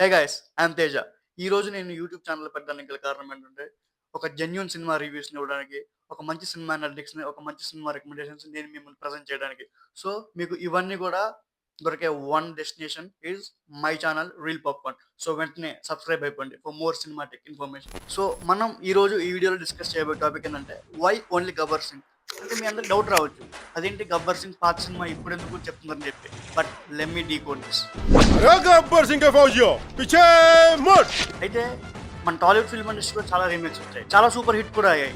Hey guys, I'm Teja. ఈ రోజు నేను యూట్యూబ్ ఛానల్ పెట్టడానికి గల కారణం ఏంటంటే, ఒక జెన్యూన్ సినిమా రివ్యూస్‌ని ఇవ్వడానికి, ఒక మంచి సినిమా అనలిటిక్స్‌ని, ఒక మంచి సినిమా రికమెండేషన్స్ నేను మిమ్మల్ని ప్రెజెంట్ చేయడానికి. సో, మీకు ఇవన్నీ గూడా దొరికే one destination is my channel reel popcorn. So, వెంటనే సబ్స్క్రైబ్ అయిపోండి for more cinematic information. So, మనం ఈరోజు ఈ వీడియోలో డిస్కస్ చేయబోయే టాపిక్ ఏంటంటే, వై ఓన్లీ గబ్బర్ సింగ్? అంటే మీ అందరికి డౌట్ రావచ్చు. అదేంటి 'గబ్బర్ సింగ్' పాత సినిమా ఇప్పుడెందుకు చెప్తున్నారని చెప్పి. But let me decode this. अरे गब्बर सिंह के फौजियों पीछे मुड़। అయితే మన టాలీవుడ్ ఫిల్మ్ ఇండస్ట్రీలో చాలా రీమేక్స్ వచ్చాయి. చాలా సూపర్ హిట్ కూడా అయ్యాయి.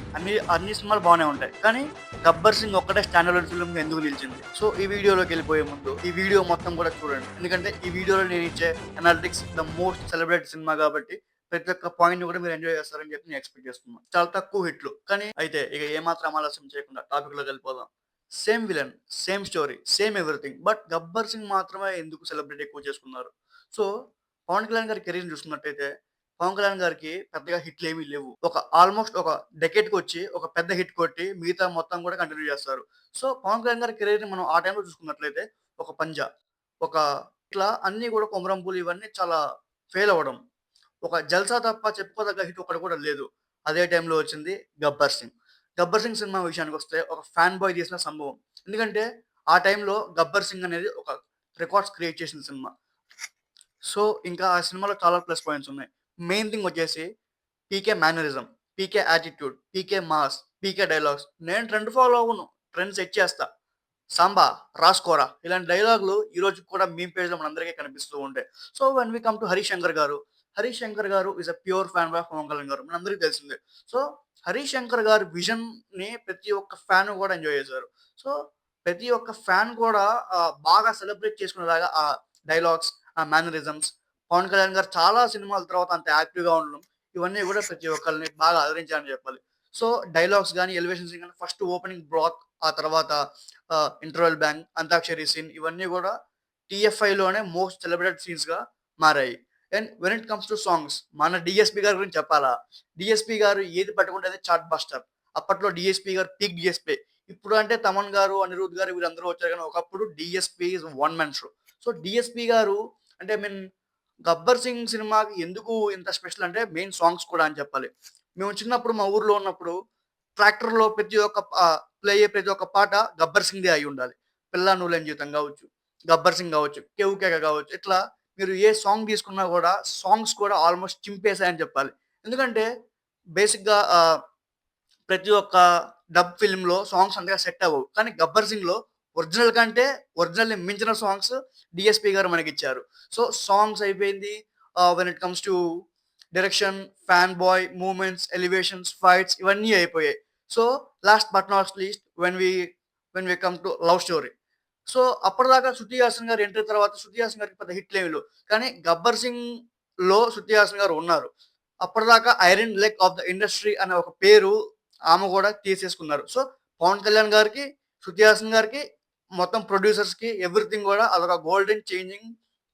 అన్ని సినిమాలు బాగానే ఉంటాయి. కానీ 'గబ్బర్ సింగ్' ఒక్కటే స్టాండ్ అలోన్ ఫిల్మ్ ఎందుకు నిలిచింది? సో ఈ వీడియోలోకి వెళ్ళిపోయే ముందు ఈ వీడియో మొత్తం కూడా చూడండి. ఎందుకంటే ఈ వీడియోలో నేను ఇచ్చే analytics the most celebrated cinema కాబట్టి ప్రతి ఒక్క పాయింట్ కూడా మీరు ఎంజాయ్ చేస్తారని చెప్పి నేను ఎక్స్పెక్ట్ చేస్తున్నాను. చాలా తక్కువ హిట్లు. కానీ అయితే ఇక ఏమాత్రం ఆలస్యం చేయకుండా టాపిక్ లోకి వెళ్ళిపోదాం. Same villain, same story, same everything. But 'Gabbar Singh' మాత్రమే ఎందుకు సెలబ్రేట్ ఎక్కువ చేసుకున్నారు? సో పవన్ కళ్యాణ్ గారి కెరీర్ చూసుకున్నట్టయితే పవన్ కళ్యాణ్ గారికి పెద్దగా హిట్లు ఏమీ లేవు. ఆల్మోస్ట్ ఒక డెకేడ్‌కి వచ్చి ఒక పెద్ద హిట్ కొట్టి మిగతా మొత్తం కూడా కంటిన్యూ చేస్తారు. సో పవన్ కళ్యాణ్ గారి కెరీర్‌ని మనం ఆ టైంలో చూసుకున్నట్లయితే ఒక 'పంజా', ఒక ఇట్లా అన్నీ కూడా 'కొమరం పులి' ఇవన్నీ చాలా ఫెయిల్ అవ్వడం. ఒక 'జల్సా' తప్ప చెప్పుకోదగ్గ హిట్ ఒక్కటి కూడా లేదు. అదే టైంలో వచ్చింది 'గబ్బర్ సింగ్'. 'గబ్బర్ సింగ్' సినిమా విషయానికొస్తే ఒక ఫ్యాన్ బాయ్ తీసిన సంభవం. ఎందుకంటే ఆ టైంలో 'గబ్బర్ సింగ్' అనేది ఒక రికార్డ్స్ క్రియేట్ చేసిన సినిమా. సో, ఇంకా ఆ సినిమాలో చాలా ప్లస్ పాయింట్స్ ఉన్నాయి. మెయిన్ థింగ్ వచ్చేసి పీకే మేనరిజం, పీకే యాటిట్యూడ్, పీకే మాస్, పీకే డైలాగ్స్. నేను ట్రెండ్ ఫాలో అవ్వను. ట్రెండ్ సెట్ చేస్తా. సాంబా రాసుకోరా ఇలాంటి డైలాగులు ఈ రోజుకి కూడా మీమ్ పేజ్‌లో మనందరికీ కనిపిస్తూ ఉంటాయి. So, when we come to 'Harish Shankar' garu. 'Harish Shankar' garu is a pure fan of Pawan Kalyan garu. మనందరికీ తెలిసిందే. సో, 'హరీష్ శంకర్' గారి విజన్‌ని ప్రతి ఒక్క ఫ్యాన్ కూడా ఎంజాయ్ చేశారు. సో, ప్రతి ఒక్క ఫ్యాన్ కూడా బాగా సెలబ్రేట్ చేసుకునేలాగా ఆ డైలాగ్స్, ఆ మేనరిజమ్స్, పవన్ కళ్యాణ్ గారు చాలా సినిమాల తర్వాత అంత యాక్టివ్‌గా ఉండడం, ఇవన్నీ కూడా ప్రతి ఒక్కళ్ళని బాగా అలరించాయని చెప్పాలి. సో, డైలాగ్స్ గాని, ఎలివేషన్స్ గాని ఫస్ట్ ఓపెనింగ్ బ్లాక్, ఆ తర్వాత ఇంటర్వెల్ బ్యాంగ్, అంతాక్షరి సీన్ ఇవన్నీ కూడా టీఎఫ్ఐలోనే మోస్ట్ సెలబ్రేటెడ్ సీన్స్‌గా మారాయి. And when it comes to songs మన డీఎస్‌పీ గారి గురించి చెప్పాలా? డీఎస్‌పీ గారు ఏది పట్టుకుంటే అది చార్ట్ బస్టర్. అప్పట్లో డీఎస్‌పీ గారు పీక్ డీఎస్‌పీ. ఇప్పుడు అంటే తమన్ గారు, అనిరుద్ గారు వీళ్ళందరూ వచ్చారు కానీ ఒకప్పుడు DSP is one man show. So DSP గారు అంటే ఐ మీన్ 'గబ్బర్ సింగ్' సినిమాకి ఎందుకు ఇంత స్పెషల్ అంటే మెయిన్ సాంగ్స్ కూడా అని చెప్పాలి. మేము చిన్నప్పుడు మా ఊర్లో ఉన్నప్పుడు ట్రాక్టర్‌లో ప్రతి ఒక్క ప్లే అయ్యే ప్రతి ఒక్క పాట 'గబ్బర్ సింగ్‌దే' అయ్యుండాలి. 'పిల్లా నువ్వు లేని జీవితం' గావచ్చు, 'గబ్బర్ సింగ్' గావచ్చు, 'కేవ్ కేక' గావచ్చు. ఇట్లా మీరు ఏ సాంగ్ తీసుకున్నా గూడా సాంగ్స్ కూడా ఆల్‌మోస్ట్ చింపేసాయని చెప్పాలి. ఎందుకంటే బేసిక్‌గా ప్రతి ఒక్క డబ్ ఫిల్మ్‌లో సాంగ్స్ అంతగా సెట్ అవ్వవు. కానీ 'గబ్బర్ సింగ్‌లో' ఒరిజినల్ కంటే ఒరిజినల్‌ని మించిన సాంగ్స్ డీఎస్‌పీ గారు మనకిచ్చారు. సో సాంగ్స్ అయిపోయింది. When it comes to direction, fan boy, movements, elevations, fights ఇవన్నీ అయిపోయాయి. So last but not least when we come to love story. So అప్పటిదాకా 'శృతి హాసన్' గారి ఎంట్రీ తర్వాత 'శృతి హాసన్' గారికి పెద్ద హిట్‌లేమి లేవు. కానీ 'గబ్బర్ సింగ్‌లో' 'శృతి హాసన్' గారు ఉన్నారు. అప్పటిదాకా iron leg of the industry అనే ఒక పేరు ఆమె కూడా తీసేసుకున్నారు. సో, పవన్ కళ్యాణ్ గారికి, శృతి హాసన్ గారికి, మొత్తం ప్రొడ్యూసర్స్‌కి ఎవ్రీథింగ్ గూడా అదొక గోల్డెన్ చేంజింగ్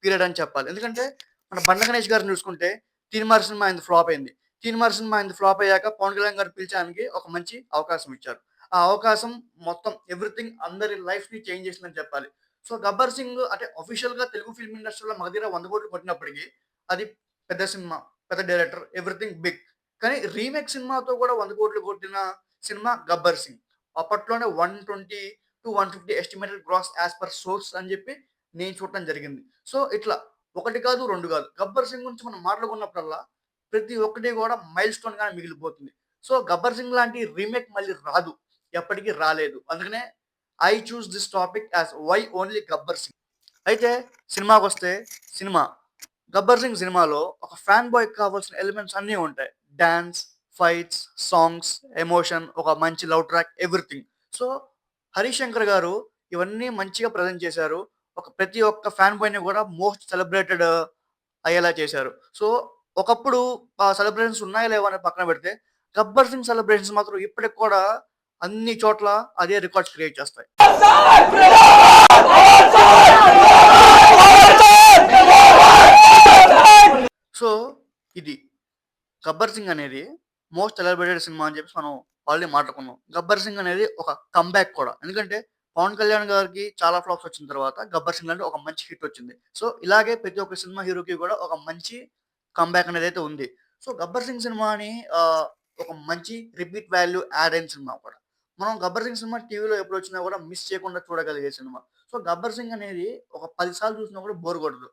పీరియడ్ అని చెప్పాలి. ఎందుకంటే మన బండ గణేష్ గారిని చూసుకుంటే 'తీన్మార్' సినిమా ఆయనది ఫ్లాప్ అయింది. 'తీన్మార్' సినిమా ఆయనది ఫ్లాప్ అయ్యాక పవన్ కళ్యాణ్ గారు పిలిచి ఒక మంచి అవకాశం ఇచ్చారు. ఆ అవకాశం మొత్తం ఎవ్రీథింగ్ అందరి లైఫ్‌ని చేంజ్ చేసిందని చెప్పాలి. సో, 'గబ్బర్ సింగ్' అంటే ఆఫిషియల్‌గా తెలుగు ఫిల్మ్ ఇండస్ట్రీలో మగధీర 100,00,00,000 కొట్టినప్పటికి అది పెద్ద సినిమా, పెద్ద డైరెక్టర్, ఎవ్రీథింగ్ బిగ్. కానీ రీమేక్ సినిమాతో కూడా 100,00,00,000 కొట్టిన సినిమా 'గబ్బర్ సింగ్.' అప్పట్లోనే 120-150 estimated gross as per source అని చెప్పి నేను చూడటం జరిగింది. సో, ఇట్లా ఒకటి కాదు, 2 కాదు. 'గబ్బర్ సింగ్' గురించి మనం మాట్లాడుకున్నప్పుడల్లా ప్రతి ఒక్కటి కూడా మైల్ స్టోన్ గానే మిగిలిపోతుంది. సో, 'గబ్బర్ సింగ్' లాంటి రీమేక్ మళ్ళీ రాదు. ఎప్పటికి రాలేదు. అందుకనే I choose this topic as why only 'Gabbar Singh.' అయితే సినిమాకొస్తే సినిమా 'గబ్బర్ సింగ్' సినిమాలో ఒక ఫ్యాన్ బాయ్‌కి కావాల్సిన ఎలిమెంట్స్ అన్నీ ఉంటాయి. డాన్స్, ఫైట్స్, సాంగ్స్, ఎమోషన్, ఒక మంచి love track everything. So, 'Harish Shankar' గారు ఇవన్నీ మంచిగా ప్రెజెంట్ చేశారు. ప్రతి ఒక్క ఫ్యాన్ బాయ్‌ని కూడా మోస్ట్ సెలబ్రేటెడ్ అయ్యేలా చేశారు. సో, ఒకప్పుడు ఆ సెలబ్రేషన్స్ ఉన్నాయా లేవా అనేది పక్కన పెడితే 'గబ్బర్ సింగ్' సెలబ్రేషన్స్ మాత్రం ఇప్పటికి కూడా అన్ని చోట్ల అదే రికార్డ్స్ క్రియేట్ చేస్తాయి. సో, ఇది 'గబ్బర్ సింగ్' అనేది మోస్ట్ సెలబ్రేటెడ్ సినిమా అని చెప్పేసి మనం ఆల్రెడీ మాట్లాడుకున్నాం. 'గబ్బర్ సింగ్' అనేది ఒక కమ్‌బ్యాక్ కూడా. ఎందుకంటే పవన్ కళ్యాణ్ గారికి చాలా ఫ్లాప్స్ వచ్చిన తర్వాత 'గబ్బర్ సింగ్' అంటే ఒక మంచి హిట్ వచ్చింది. సో, ఇలాగే ప్రతి ఒక్క సినిమా హీరోకి కూడా ఒక మంచి కమ్‌బ్యాక్ అనేదైతే ఉంది. సో, 'గబ్బర్ సింగ్' సినిమాని ఒక మంచి రిపీట్ వాల్యూ యాడ్ అయిన సినిమా కూడా. మనం 'గబ్బర్ సింగ్' సినిమా టీవీలో ఎప్పుడొచ్చినా కూడా మిస్ చేయకుండా చూడగలిగే సినిమా. సో, 'గబ్బర్ సింగ్' అనేది ఒక 10 సార్లు చూసినా కూడా బోర్ కొట్టదు.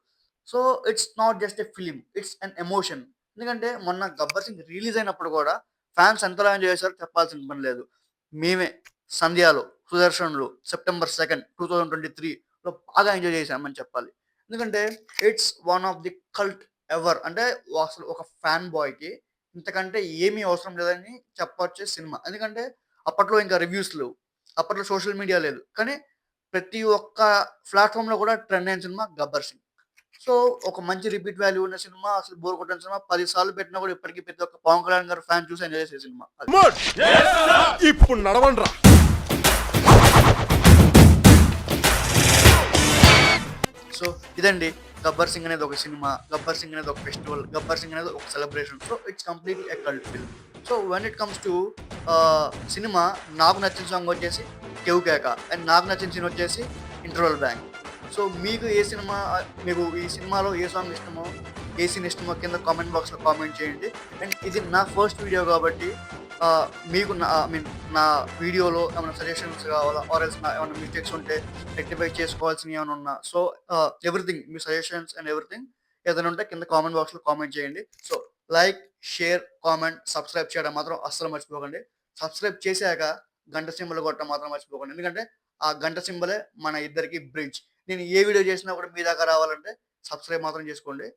So, it's not just a film. It's an emotion. ఎందుకంటే మొన్న 'గబ్బర్ సింగ్' రిలీజ్ అయినప్పుడు కూడా ఫ్యాన్స్ ఎంతలా ఎంజాయ్ చేశారో చెప్పాల్సిన పని లేదు. మేమే 'సంధ్యాలో', 'సుదర్శన్‌లో' సెప్టెంబర్ 2, 2023లో బాగా ఎంజాయ్ చేశామని చెప్పాలి. ఎందుకంటే it's one of the cult ever. అంటే అసలు ఒక ఫ్యాన్ బాయ్‌కి ఇంతకంటే ఏమీ అవసరం లేదని చెప్పొచ్చే సినిమా. ఎందుకంటే అప్పట్లో ఇంకా రివ్యూస్ లేవు. అప్పట్లో సోషల్ మీడియా లేదు. కానీ ప్రతి ఒక్క ప్లాట్‌ఫార్మ్‌లో కూడా ట్రెండ్ అయిన సినిమా 'గబ్బర్ సింగ్'. సో, ఒక మంచి రిపీట్ వాల్యూ ఉన్న సినిమా, అసలు బోర్ కొట్టని సినిమా. 10 సార్లు పెట్టినా కూడా ఇప్పటికి ప్రతి ఒక్క పవన్ కళ్యాణ్ గారి ఫ్యాన్ చూసి ఎంజాయ్ చేసే సినిమా అది. Come on. ఇప్పుడు నడవండ్రా. సో, ఇదండి 'గబ్బర్ సింగ్' అనేది ఒక సినిమా. 'గబ్బర్ సింగ్' అనేది ఒక ఫెస్టివల్. 'గబ్బర్ సింగ్' అనేది ఒక celebration. So, it's completely a cult film. So, when it comes to cinema, నాకు నచ్చిన సాంగ్ వచ్చేసి 'కేవ్ కేక' అండ్ నాకు నచ్చిన సీన్ వచ్చేసి 'ఇంటర్వల్ బ్యాంక్'. సో, మీకు ఏ సినిమా మీకు ఈ సినిమాలో ఏ సాంగ్ ఇష్టమో, ఏ సీన్ ఇష్టమో కింద కామెంట్ బాక్స్‌లో కామెంట్ చేయండి. అండ్ ఇది నా ఫస్ట్ వీడియో కాబట్టి మీకు నా వీడియోలో ఏమైనా సజెషన్స్ కావాలా, ఆర్ ఎల్స్ ఏమైనా మిస్టేక్స్ ఉంటే రెక్టిఫై చేసుకోవాల్సినవి ఏమైనా ఉన్నా, so, everything me suggestions and everything ఏదైనా ఉంటే కింద కామెంట్ బాక్స్‌లో కామెంట్ చేయండి. So, like, share, comment, subscribe చేయడం మాత్రం అస్సలు మర్చిపోకండి. సబ్స్క్రైబ్ చేశాక గంట సింబల్ కొట్టడం మాత్రం మర్చిపోకండి. ఎందుకంటే ఆ గంట సింబలే మన ఇద్దరికి బ్రిడ్జ్. నేను ఏ వీడియో చేసినా కూడా మీ దాకా రావాలంటే సబ్స్క్రైబ్ మాత్రం చేసుకోండి.